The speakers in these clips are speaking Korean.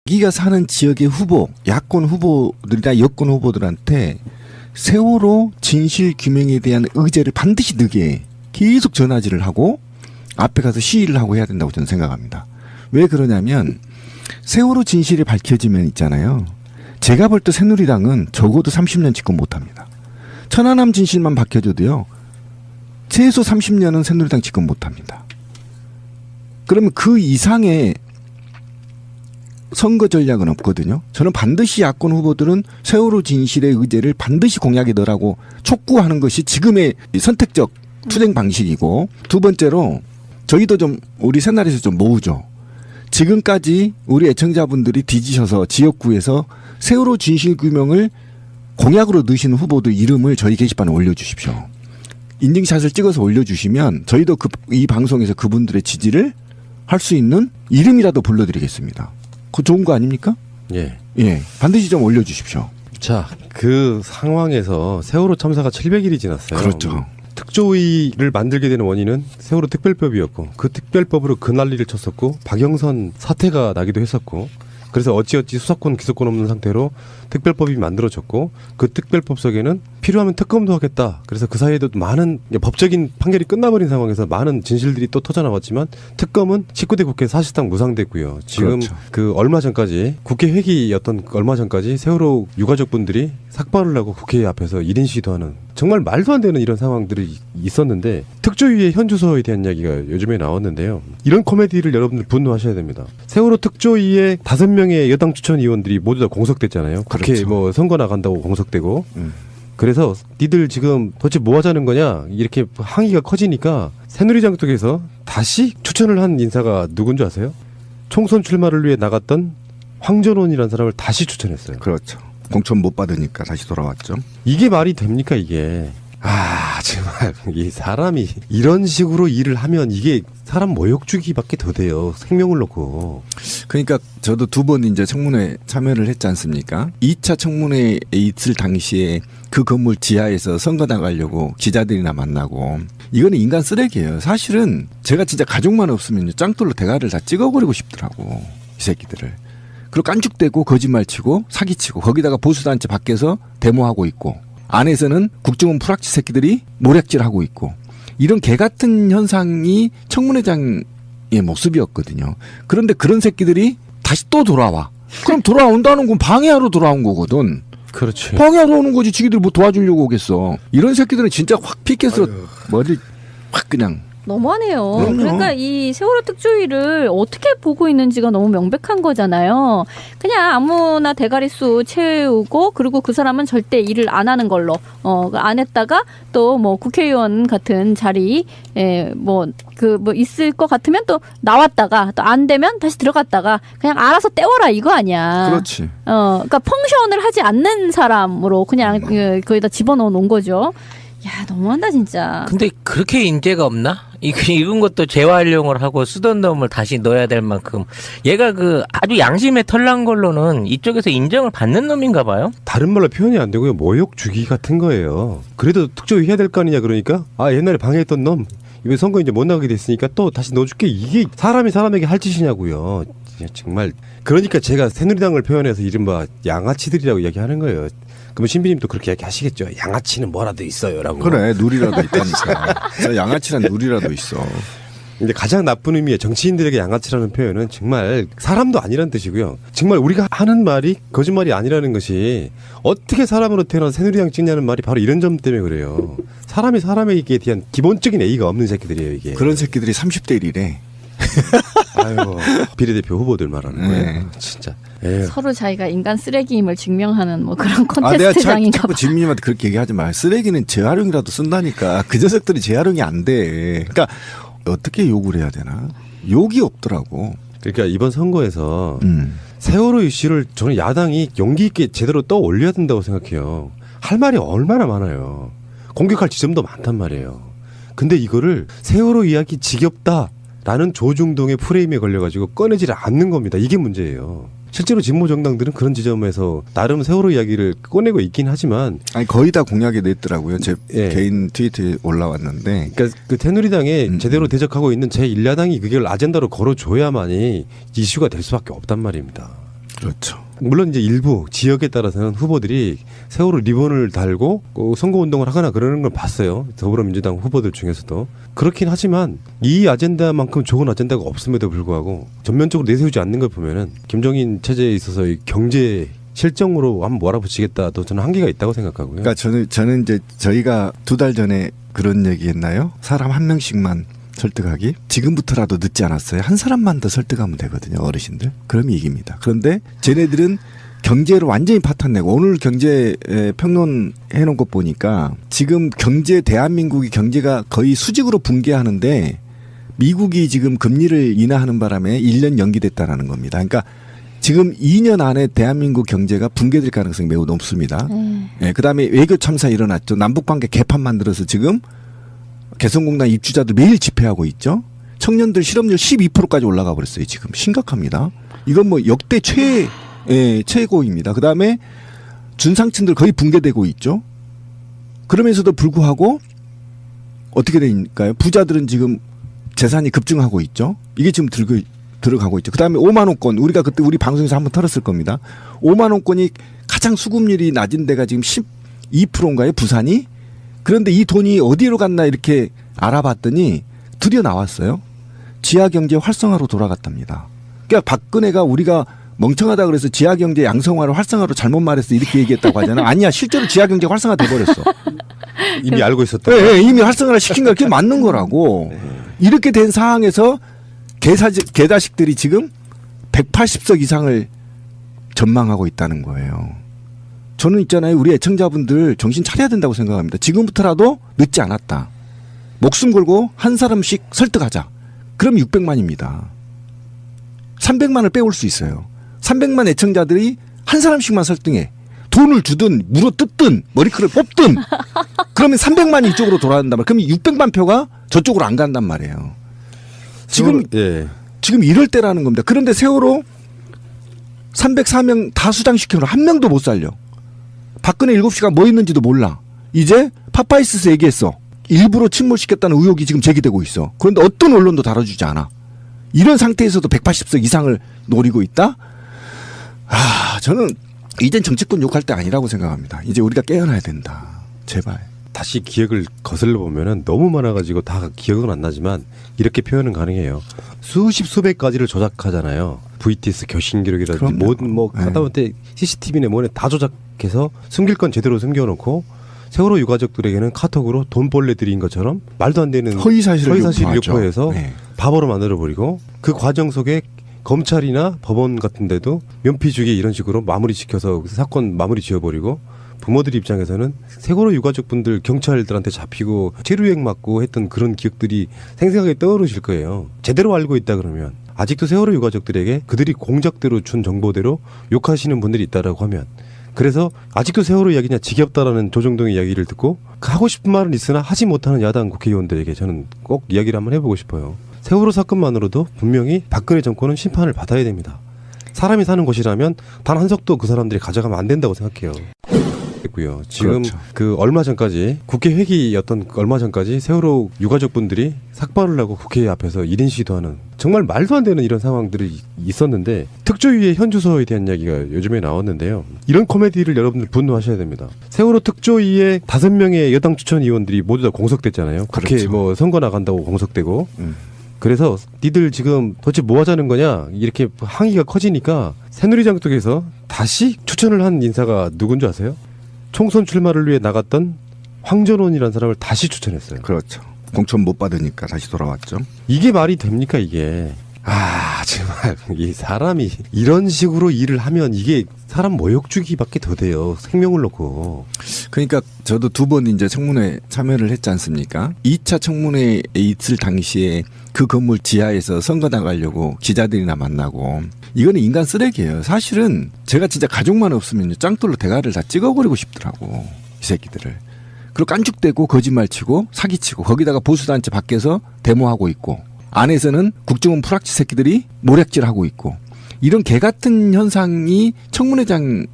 자기가 사는 지역의 후보, 야권 후보들이나 여권 후보들한테 세월호 진실 규명에 대한 의제를 반드시 넣게 계속 전화질을 하고 앞에 가서 시위를 하고 해야 된다고 저는 생각합니다. 왜 그러냐면 세월호 진실이 밝혀지면 있잖아요. 제가 볼 때 새누리당은 적어도 30년 집권 못합니다. 천안함 진실만 밝혀져도요. 최소 30년은 새누리당 집권 못합니다. 그러면 그 이상의 선거 전략은 없거든요. 저는 반드시 야권 후보들은 세월호 진실의 의제를 반드시 공약에 넣으라고 촉구하는 것이 지금의 선택적 투쟁 방식이고, 두 번째로 저희도 좀 우리 새날에서 좀 모으죠. 지금까지 우리 애청자분들이 뒤지셔서 지역구에서 세월호 진실 규명을 공약으로 넣으시는 후보들 이름을 저희 게시판에 올려주십시오. 인증샷을 찍어서 올려주시면 저희도 이 방송에서 그분들의 지지를 할 수 있는 이름이라도 불러드리겠습니다. 그거 좋은 거 아닙니까? 예. 예. 반드시 좀 올려주십시오. 자, 그 상황에서 세월호 참사가 700일이 지났어요. 그렇죠. 특조위를 만들게 되는 원인은 세월호 특별법이었고, 그 특별법으로 그 난리를 쳤었고, 박영선 사태가 나기도 했었고, 그래서 어찌어찌 수사권 기소권 없는 상태로 특별법이 만들어졌고, 그 특별법 속에는 필요하면 특검도 하겠다. 그래서 그 사이에도 많은 법적인 판결이 끝나버린 상황에서 많은 진실들이 또 터져나왔지만, 특검은 19대 국회 사실상 무상됐고요. 지금 그렇죠. 그 얼마 전까지 국회 회기였던 얼마 전까지 세월호 유가족분들이 삭발을 하고 국회 앞에서 1인 시위도 정말 말도 안 되는 이런 상황들이 있었는데, 특조위의 현주소에 대한 이야기가 요즘에 나왔는데요. 이런 코미디를 여러분들 분노하셔야 됩니다. 세월호 특조위의 5명의 여당 추천 의원들이 모두 다 공석됐잖아요. 국회 그렇죠. 뭐 선거 나간다고 공석되고. 그래서 니들 지금 도대체 뭐 하자는 거냐 이렇게 항의가 커지니까 새누리당 쪽에서 다시 추천을 한 인사가 누군지 아세요? 총선 출마를 위해 나갔던 황전원이라는 사람을 다시 추천했어요. 그렇죠. 공천 못 받으니까 다시 돌아왔죠. 이게 말이 됩니까 이게? 정말 이 사람이 이런 식으로 일을 하면 이게 사람 모욕 주기밖에 더 돼요. 생명을 놓고. 그러니까 저도 2번 이제 청문회 참여를 했지 않습니까? 2차 청문회에 있을 당시에 그 건물 지하에서 선거 나가려고 기자들이나 만나고, 이거는 인간 쓰레기예요. 사실은 제가 진짜 가족만 없으면 짱돌로 대가리를 다 찍어버리고 싶더라고, 이 새끼들을. 그리고 깐죽대고 거짓말치고 사기치고, 거기다가 보수단체 밖에서 데모하고 있고, 안에서는 국정원 프락치 새끼들이 모략질하고 있고, 이런 개 같은 현상이 청문회장의 모습이었거든요. 그런데 그런 새끼들이 다시 또 돌아와. 그럼 돌아온다는 건 방해하러 돌아온 거거든. 그렇지. 방해하러 오는 거지. 지기들 뭐 도와주려고 오겠어. 이런 새끼들은 진짜 확 피켓으로 머리 확 그냥. 너무하네요. 그럼요. 그러니까 이 세월호 특조위를 어떻게 보고 있는지가 너무 명백한 거잖아요. 그냥 아무나 대가리수 채우고, 그리고 그 사람은 절대 일을 안 하는 걸로 안 했다가 또 뭐 국회의원 같은 자리에 뭐 있을 것 같으면 또 나왔다가 또 안 되면 다시 들어갔다가 그냥 알아서 때워라 이거 아니야. 그렇지. 그러니까 펑션을 하지 않는 사람으로 그냥 거기다 집어넣어 놓은 거죠. 야, 너무한다 진짜. 근데 그렇게 인재가 없나? 이런 것도 재활용을 하고 쓰던 놈을 다시 넣어야 될 만큼 얘가 그 아주 양심에 털난 걸로는 이쪽에서 인정을 받는 놈인가 봐요. 다른 말로 표현이 안 되고요. 모욕 주기 같은 거예요. 그래도 특조위 해야 될 거 아니냐 그러니까, 옛날에 방해했던 놈 이번 선거 이제 못 나가게 됐으니까 또 다시 넣어줄게. 이게 사람이 사람에게 할 짓이냐고요. 정말. 그러니까 제가 새누리당을 표현해서 이른바 양아치들이라고 이야기하는 거예요. 그러면 신비님도 그렇게 이야기하시겠죠. 양아치는 뭐라도 있어요라고. 그래, 누리라도 있다니까. 저 양아치란 누리라도 있어. 근데 가장 나쁜 의미의 정치인들에게 양아치라는 표현은 정말 사람도 아니라는 뜻이고요. 정말 우리가 하는 말이 거짓말이 아니라는 것이, 어떻게 사람으로 태어나서 새누리당 찍냐는 말이 바로 이런 점 때문에 그래요. 사람이 사람에게 대한 기본적인 예의가 없는 새끼들이에요, 이게. 그런 새끼들이 30대 1이래. 아유, 비례대표 후보들 말하는 거예요. 네. 진짜. 에휴. 서로 자기가 인간 쓰레기임을 증명하는 뭐 그런 내가 콘테스트장인가 자꾸 봐. 진미님한테 그렇게 얘기하지 마. 쓰레기는 재활용이라도 쓴다니까. 그 녀석들이 재활용이 안 돼. 그러니까 어떻게 욕을 해야 되나? 욕이 없더라고. 그러니까 이번 선거에서 세월호 이슈를 저는 야당이 용기 있게 제대로 떠올려야 된다고 생각해요. 할 말이 얼마나 많아요. 공격할 지점도 많단 말이에요. 근데 이거를 세월호 이야기 지겹다라는 조중동의 프레임에 걸려가지고 꺼내지를 않는 겁니다. 이게 문제예요. 실제로 진보 정당들은 그런 지점에서 나름 세월호 이야기를 꺼내고 있긴 하지만, 아니 거의 다 공약에 냈더라고요. 제 예. 개인 트위터에 올라왔는데. 그러니까 그 새누리당에 제대로 대적하고 있는 제1야당이 그걸 아젠다로 걸어줘야만이 이슈가 될 수밖에 없단 말입니다. 그렇죠. 물론 이제 일부 지역에 따라서는 후보들이 세월호 리본을 달고 선거운동을 하거나 그러는 걸 봤어요. 더불어민주당 후보들 중에서도. 그렇긴 하지만 이 아젠다만큼 좋은 아젠다가 없음에도 불구하고 전면적으로 내세우지 않는 걸 보면은 김정인 체제에 있어서 이 경제 실정으로 한번 몰아붙이겠다도 저는 한계가 있다고 생각하고요. 그러니까 저는 이제 저희가 2달 전에 그런 얘기했나요? 사람 한 명씩만 설득하기? 지금부터라도 늦지 않았어요. 한 사람만 더 설득하면 되거든요. 어르신들. 그럼 이깁니다. 그런데 쟤네들은 경제를 완전히 파탄내고 오늘 경제 평론 해놓은 것 보니까 지금 대한민국이 경제가 거의 수직으로 붕괴하는데 미국이 지금 금리를 인하하는 바람에 1년 연기됐다라는 겁니다. 그러니까 지금 2년 안에 대한민국 경제가 붕괴될 가능성이 매우 높습니다. 그다음에 외교 참사 일어났죠. 남북관계 개판 만들어서 지금 개성공단 입주자들 매일 집회하고 있죠. 청년들 실업률 12%까지 올라가 버렸어요. 지금 심각합니다. 이건 뭐 역대 최고입니다. 그다음에 중상층들 거의 붕괴되고 있죠. 그러면서도 불구하고 어떻게 되니까요? 부자들은 지금 재산이 급증하고 있죠. 이게 지금 들어가고 있죠. 그다음에 5만 원권 우리가 그때 우리 방송에서 한번 털었을 겁니다. 5만 원권이 가장 수급률이 낮은 데가 지금 12%인가요? 부산이? 그런데 이 돈이 어디로 갔나 이렇게 알아봤더니 드디어 나왔어요. 지하경제 활성화로 돌아갔답니다. 그러니까 박근혜가 우리가 멍청하다 그래서 지하경제 양성화로 활성화로 잘못 말했어 이렇게 얘기했다고 하잖아. 아니야. 실제로 지하경제 활성화 돼버렸어. 이미 알고 있었다. 네, 이미 활성화를 시킨 거 그게 맞는 거라고. 이렇게 된 상황에서 개자식들이 지금 180석 이상을 전망하고 있다는 거예요. 저는 있잖아요. 우리 애청자분들 정신 차려야 된다고 생각합니다. 지금부터라도 늦지 않았다. 목숨 걸고 한 사람씩 설득하자. 그럼 600만입니다. 300만을 빼올 수 있어요. 300만 애청자들이 한 사람씩만 설득해. 돈을 주든 물어뜯든 머리카락을 뽑든 그러면 300만이 이쪽으로 돌아간단 말이에요. 그럼 600만 표가 저쪽으로 안 간단 말이에요. 지금 이럴 때라는 겁니다. 그런데 세월호 304명 다 수장시켜놓은 한 명도 못 살려. 박근혜 7시간 뭐 있는지도 몰라. 이제 파파이스에서 얘기했어. 일부러 침몰시켰다는 의혹이 지금 제기되고 있어. 그런데 어떤 언론도 다뤄주지 않아. 이런 상태에서도 180석 이상을 노리고 있다? 저는 이젠 정치권 욕할 때 아니라고 생각합니다. 이제 우리가 깨어나야 된다. 제발. 다시 기억을 거슬러 보면은 너무 많아가지고 다 기억은 안 나지만 이렇게 표현은 가능해요. 수백 가지를 조작하잖아요. VTS 교신 기록이라든지 뭐 하다못해 CCTV네 뭐네 다 조작해서 숨길 건 제대로 숨겨놓고 세월호 유가족들에게는 카톡으로 돈벌레 들인 것처럼 말도 안 되는 허위사실을 유포해서 바보로 만들어버리고 그 과정 속에 검찰이나 법원 같은 데도 면피 주기 이런 식으로 마무리 시켜서 사건 마무리 지어버리고 부모들 입장에서는 세월호 유가족분들 경찰들한테 잡히고 체류액 맞고 했던 그런 기억들이 생생하게 떠오르실 거예요. 제대로 알고 있다 그러면 아직도 세월호 유가족들에게 그들이 공작대로 준 정보대로 욕하시는 분들이 있다라고 하면 그래서 아직도 세월호 이야기냐 지겹다라는 조정동의 이야기를 듣고 하고 싶은 말은 있으나 하지 못하는 야당 국회의원들에게 저는 꼭 이야기를 한번 해보고 싶어요. 세월호 사건만으로도 분명히 박근혜 정권은 심판을 받아야 됩니다. 사람이 사는 곳이라면 단 한 석도 그 사람들이 가져가면 안 된다고 생각해요. 고요. 지금 그렇죠. 그 얼마 전까지 국회 회기였던 얼마 전까지 세월호 유가족분들이 삭발을 하고 국회 앞에서 1인 시도하는 정말 말도 안 되는 이런 상황들이 있었는데 특조위의 현주소에 대한 이야기가 요즘에 나왔는데요. 이런 코미디를 여러분들 분노하셔야 됩니다. 세월호 특조위에 5명의 여당 추천 의원들이 모두 다 공석됐잖아요. 국회 그렇죠. 뭐 선거 나간다고 공석되고 그래서 니들 지금 도대체 뭐 하자는 거냐 이렇게 항의가 커지니까 새누리당 쪽에서 다시 추천을 한 인사가 누군지 아세요? 총선 출마를 위해 나갔던 황전원이라는 사람을 다시 추천했어요. 그렇죠. 공천 못 받으니까 다시 돌아왔죠. 이게 말이 됩니까 이게? 정말 이 사람이 이런 식으로 일을 하면 이게 사람 모욕 주기밖에 더 돼요. 생명을 놓고. 그러니까 저도 2번 이제 청문회 참여를 했지 않습니까? 2차 청문회에 있을 당시에 그 건물 지하에서 선거 나가려고 기자들이나 만나고 이거는 인간 쓰레기예요. 사실은 제가 진짜 가족만 없으면 짱돌로 대가를 다 찍어버리고 싶더라고. 이 새끼들을. 그리고 깐죽대고 거짓말치고 사기치고 거기다가 보수단체 밖에서 데모하고 있고 안에서는 국정원 프락치 새끼들이 모략질하고 있고 이런 개 같은 현상이 청문회장의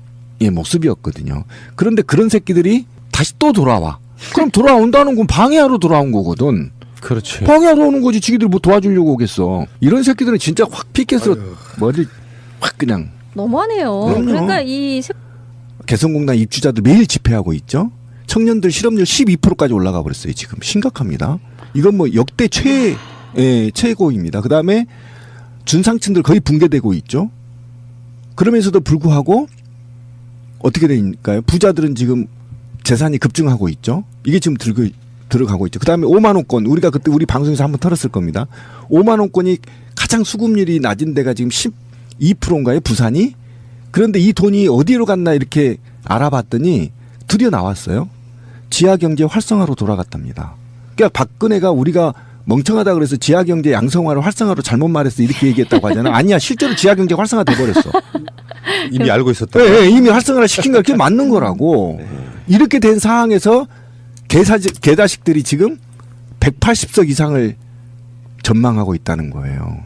모습이었거든요. 그런데 그런 새끼들이 다시 또 돌아와. 그럼 돌아온다는 건 방해하러 돌아온 거거든. 그렇지. 방해하러 오는 거지. 지기들 뭐 도와주려고 오겠어. 이런 새끼들은 진짜 확 피켓으로 머리를 확 그냥 너무하네요. 그럼요. 그러니까 이 개성공단 입주자들 매일 집회하고 있죠. 청년들 실업률 12%까지 올라가 버렸어요. 지금 심각합니다. 이건 뭐 역대 최고입니다. 그다음에 중상층들 거의 붕괴되고 있죠. 그러면서도 불구하고 어떻게 되니까요? 부자들은 지금 재산이 급증하고 있죠. 이게 지금 들어가고 있죠. 그다음에 5만 원권 우리가 그때 우리 방송에서 한번 털었을 겁니다. 5만 원권이 가장 수급률이 낮은 데가 지금 12%인가요? 부산이. 그런데 이 돈이 어디로 갔나 이렇게 알아봤더니 드디어 나왔어요. 지하경제 활성화로 돌아갔답니다. 그러니까 박근혜가 우리가 멍청하다 그래서 지하경제 양성화를 활성화로 잘못 말했어 이렇게 얘기했다고 하잖아. 아니야 실제로 지하경제 활성화 돼버렸어. 이미 알고 있었다. 네, 이미 활성화를 시킨 거 그게 맞는 거라고. 이렇게 된 상황에서 개자식들이 지금 180석 이상을 전망하고 있다는 거예요.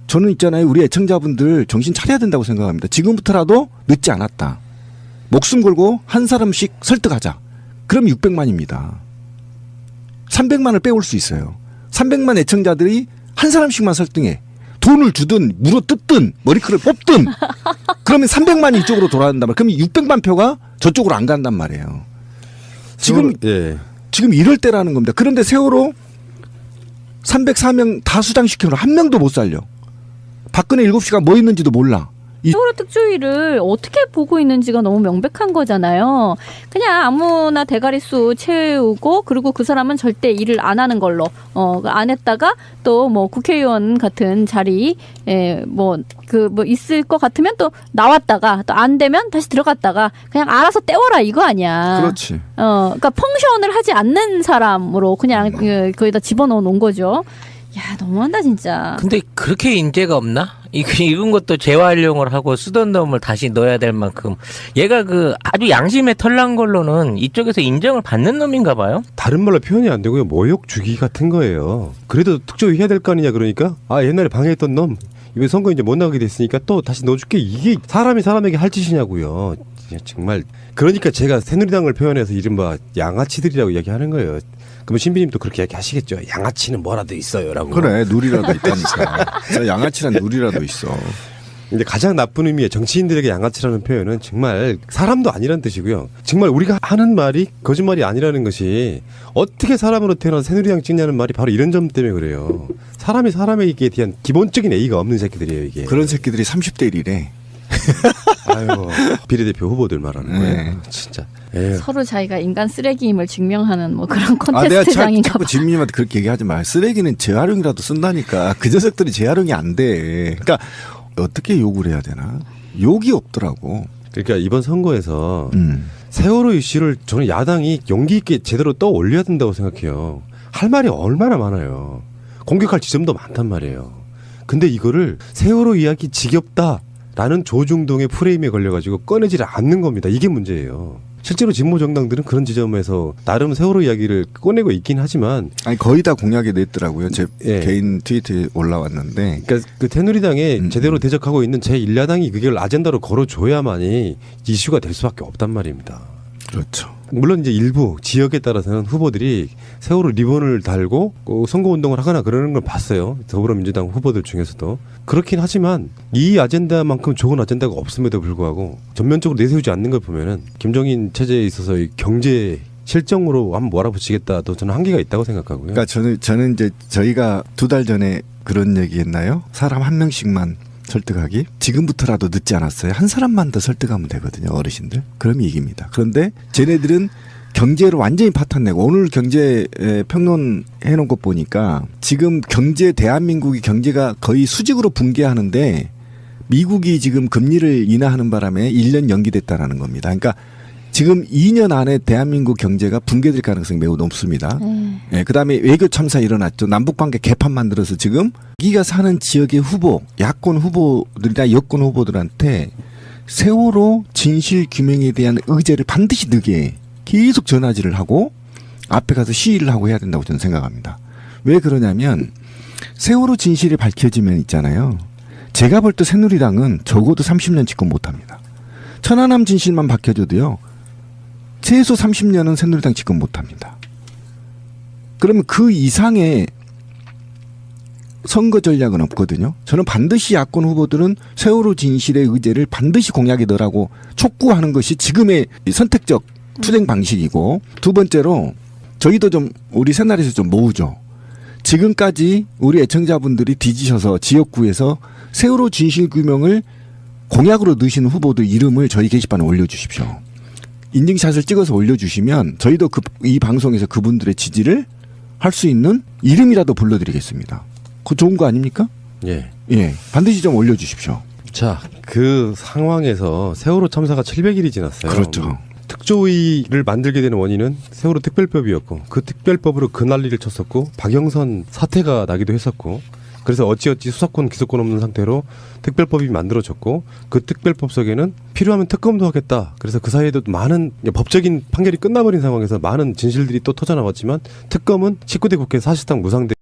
저는 있잖아요. 우리 애청자분들 정신 차려야 된다고 생각합니다. 지금부터라도 늦지 않았다. 목숨 걸고 한 사람씩 설득하자. 그럼 600만입니다. 300만을 빼올 수 있어요. 300만 애청자들이 한 사람씩만 설득해. 돈을 주든 물어뜯든 머리카락을 뽑든 그러면 300만이 이쪽으로 돌아간단 말이에요. 그러면 600만 표가 저쪽으로 안 간단 말이에요. 지금 이럴 때라는 겁니다. 그런데 세월호 304명 다 수장시켜놓으면 한 명도 못 살려. 박근혜 7시간 뭐 있는지도 몰라. 세월호 특조위를 어떻게 보고 있는지가 너무 명백한 거잖아요. 그냥 아무나 대가리 수 채우고 그리고 그 사람은 절대 일을 안 하는 걸로 안 했다가 또 뭐 국회의원 같은 자리 뭐 있을 것 같으면 또 나왔다가 또 안 되면 다시 들어갔다가 그냥 알아서 때워라 이거 아니야. 그렇지. 그러니까 펑션을 하지 않는 사람으로 그냥 거기다 집어넣어 놓은 거죠. 야 너무한다 진짜. 근데 그렇게 인재가 없나? 이런 것도 재활용을 하고 쓰던 놈을 다시 넣어야 될 만큼 얘가 그 아주 양심에 털난 걸로는 이쪽에서 인정을 받는 놈인가 봐요. 다른 말로 표현이 안 되고요. 모욕 주기 같은 거예요. 그래도 특조위 해야 될 거 아니냐 그러니까 옛날에 방해했던 놈 이번 선거 이제 못 나가게 됐으니까 또 다시 넣어줄게. 이게 사람이 사람에게 할 짓이냐고요. 정말 그러니까 제가 새누리당을 표현해서 이른바 양아치들이라고 이야기하는 거예요. 그러면 신비님도 그렇게 이야기하시겠죠. 양아치는 뭐라도 있어요라고. 그래 누리라도 있다니까. 양아치란 누리라도 있어. 근데 가장 나쁜 의미의 정치인들에게 양아치라는 표현은 정말 사람도 아니라는 뜻이고요. 정말 우리가 하는 말이 거짓말이 아니라는 것이 어떻게 사람으로 태어나서 새누리당 찍냐는 말이 바로 이런 점 때문에 그래요. 사람이 사람에게 대한 기본적인 예의가 없는 새끼들이에요 이게. 그런 새끼들이 30대 1이래. 아유 비례대표 후보들 말하는 거예요. 네. 진짜. 에휴. 서로 자기가 인간 쓰레기임을 증명하는 뭐 그런 내가 콘테스트장인가 봐. 자꾸 진미님한테 그렇게 얘기하지 마. 쓰레기는 재활용이라도 쓴다니까. 그 녀석들이 재활용이 안 돼. 그러니까 어떻게 욕을 해야 되나? 욕이 없더라고. 그러니까 이번 선거에서 세월호 이슈를 저는 야당이 용기 있게 제대로 떠올려야 된다고 생각해요. 할 말이 얼마나 많아요. 공격할 지점도 많단 말이에요. 근데 이거를 세월호 이야기 지겹다라는 조중동의 프레임에 걸려가지고 꺼내지를 않는 겁니다. 이게 문제예요. 실제로 진보 정당들은 그런 지점에서 나름 세월호 이야기를 꺼내고 있긴 하지만 아니 거의 다 공약에 냈더라고요. 제 예. 개인 트위터에 올라왔는데. 그러니까 그 새누리당에 제대로 대적하고 있는 제1야당이 그걸 아젠다로 걸어줘야만이 이슈가 될 수밖에 없단 말입니다. 그렇죠. 물론 이제 일부 지역에 따라서는 후보들이 세월호 리본을 달고 선거운동을 하거나 그러는 걸 봤어요. 더불어민주당 후보들 중에서도. 그렇긴 하지만 이 아젠다만큼 좋은 아젠다가 없음에도 불구하고 전면적으로 내세우지 않는 걸 보면은 김정인 체제에 있어서 이 경제 실정으로 한번 몰아붙이겠다도 저는 한계가 있다고 생각하고요. 그러니까 저는 이제 저희가 2달 전에 그런 얘기했나요? 사람 한 명씩만 설득하기? 지금부터라도 늦지 않았어요. 한 사람만 더 설득하면 되거든요. 어르신들. 그럼 이깁니다. 그런데 쟤네들은 경제를 완전히 파탄내고 오늘 경제 평론 해놓은 것 보니까 지금 대한민국이 경제가 거의 수직으로 붕괴하는데 미국이 지금 금리를 인하하는 바람에 1년 연기됐다라는 겁니다. 그러니까 지금 2년 안에 대한민국 경제가 붕괴될 가능성이 매우 높습니다. 예, 그다음에 외교 참사 일어났죠. 남북관계 개판 만들어서 지금 자기가 사는 지역의 후보, 야권 후보들이나 여권 후보들한테 세월호 진실 규명에 대한 의제를 반드시 넣게 계속 전화질을 하고 앞에 가서 시위를 하고 해야 된다고 저는 생각합니다. 왜 그러냐면 세월호 진실이 밝혀지면 있잖아요. 제가 볼 때 새누리당은 적어도 30년 집권 못합니다. 천안함 진실만 밝혀져도요. 최소 30년은 새누리당 집권 못합니다. 그러면 그 이상의 선거 전략은 없거든요. 저는 반드시 야권 후보들은 세월호 진실의 의제를 반드시 공약에 넣으라고 촉구하는 것이 지금의 선택적 투쟁 방식이고, 두 번째로 저희도 좀 우리 새날에서 좀 모으죠. 지금까지 우리 애청자분들이 뒤지셔서 지역구에서 세월호 진실 규명을 공약으로 넣으시는 후보들 이름을 저희 게시판에 올려주십시오. 인증샷을 찍어서 올려주시면 저희도 이 방송에서 그분들의 지지를 할 수 있는 이름이라도 불러드리겠습니다. 그거 좋은 거 아닙니까? 예. 예, 반드시 좀 올려주십시오. 자, 그 상황에서 세월호 참사가 700일이 지났어요. 그렇죠. 특조위를 만들게 되는 원인은 세월호 특별법이었고, 그 특별법으로 그 난리를 쳤었고, 박영선 사태가 나기도 했었고, 그래서 어찌어찌 수사권 기소권 없는 상태로 특별법이 만들어졌고, 그 특별법 속에는 필요하면 특검도 하겠다. 그래서 그 사이에도 많은 법적인 판결이 끝나버린 상황에서 많은 진실들이 또 터져나왔지만, 특검은 19대 국회 사실상 무상돼